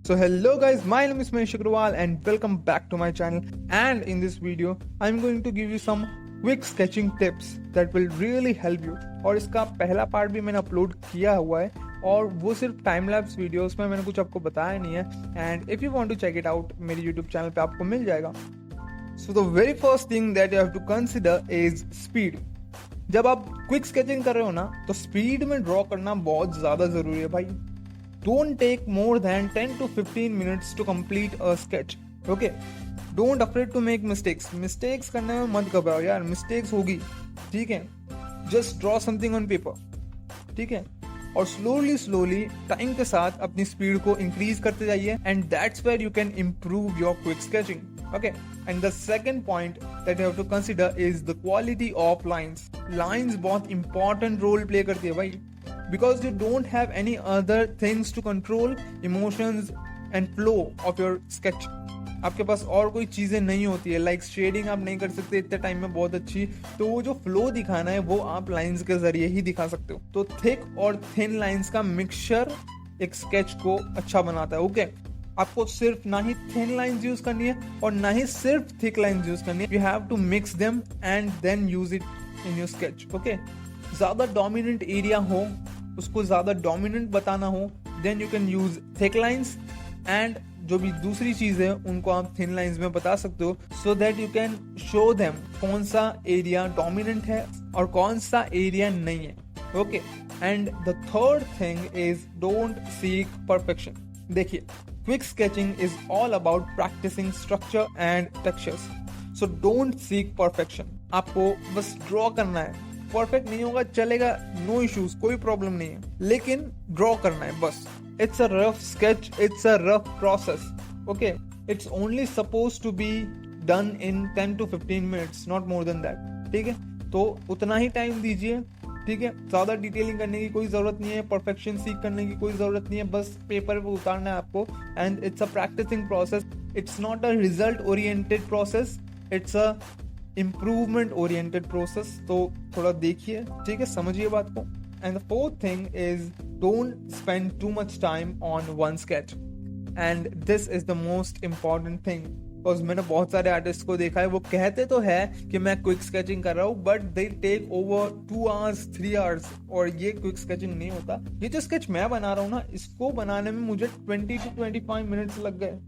So hello guys, my name is Mahesh and welcome back to my channel. And in this video, I'm going to give you some quick sketching tips that will really help you. और इसका पहला part भी मैंने upload किया हुआ है और वो सिर्फ टाइम लैप्स वीडियोस में मैंने कुछ आपको बताया नहीं है. And if you want to check it out मेरे यूट्यूब चैनल पे आपको मिल जाएगा. So the very first thing that you have to consider is speed. जब आप क्विक स्केचिंग कर रहे हो ना तो स्पीड में ड्रॉ करना बहुत ज्यादा जरूरी है भाई. Don't take more than 10 to 15 minutes to complete a sketch. Okay? Don't afraid to make mistakes. Mistakes करने में मत घबराओ यार, mistakes होगी, ठीक है? Just draw something on paper, ठीक है? और slowly टाइम के साथ अपनी स्पीड को इंक्रीज करते जाइए and that's where you can improve your quick sketching. Okay? And the second point that you have to consider is the quality of lines. Lines बहुत important role play करती है भाई. Because you don't have any other things to control emotions and flow of your sketch. आपके पास और कोई चीजें नहीं होती है, लाइक शेडिंग आप नहीं कर सकते इतने टाइम में बहुत अच्छी, तो वो जो फ्लो दिखाना है वो आप लाइंस के जरिए ही दिखा सकते हो. तो थिक और थिन लाइंस का मिक्सचर एक स्केच को अच्छा बनाता है. ओके, आपको सिर्फ ना ही थिन लाइंस यूज करनी है और ना ही सिर्फ थिक लाइंस यूज करनी है. You have to mix them and then use it in your sketch. Okay, ज्यादा डोमिनेंट एरिया हो, उसको ज्यादा डोमिनेंट बताना हो, then you can use thick lines and जो भी दूसरी चीज है उनको आप थिन लाइंस में बता सकते हो, so that you can show them कौन सा एरिया डोमिनेंट है और कौन सा एरिया नहीं है. Okay, and the third thing is don't seek perfection. देखिए, quick sketching is all about practicing structure and textures. So don't seek perfection. आपको बस ड्रॉ करना है. परफेक्ट नहीं होगा चलेगा, नो इश्यूज, कोई प्रॉब्लम नहीं है, लेकिन ड्रॉ करना है बस. It's a rough sketch, it's a rough process. Okay, it's only suppose to be done in 10 to 15 minutes, not more than that. ठीक है, तो उतना ही टाइम दीजिए. ठीक है, ज्यादा डिटेलिंग करने की कोई जरूरत नहीं है, परफेक्शन सीख करने की कोई जरूरत नहीं है, बस पेपर पे उतारना है आपको. And it's a practising process. It's not a result oriented process, it's a improvement oriented process. तो थोड़ा देखिए, ठीक है, समझिए बात को. And the fourth thing is don't spend too much time on one sketch. And this is the most important thing, because मैंने बहुत सारे आर्टिस्ट को देखा है, वो कहते तो है कि मैं क्विक स्केचिंग कर रहा हूँ, but they take over 2 hours 3 hours, और ये क्विक स्केचिंग नहीं होता. ये जो स्केच मैं बना रहा हूँ ना, इसको बनाने में मुझे 20 to 25 मिनट्स लग गए,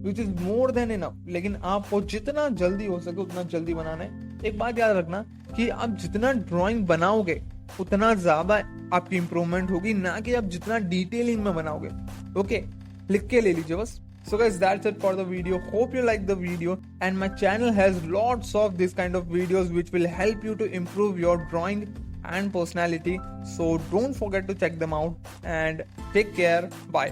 which is more than enough. लेकिन आपको जितना जल्दी हो सके उतना जल्दी बनाना है. एक बात याद रखना कि आप जितना ड्राइंग बनाओगे उतना ज्यादा आपकी इंप्रूवमेंट होगी, ना कि आप जितना डिटेलिंग में बनाओगे. ओके, लिख के ले लीजिए बस. So guys, that's it for the video. Hope you like the video, and my channel has lots of this kind of videos which will help you to improve your drawing and personality. So don't forget to check them out and take care. Bye.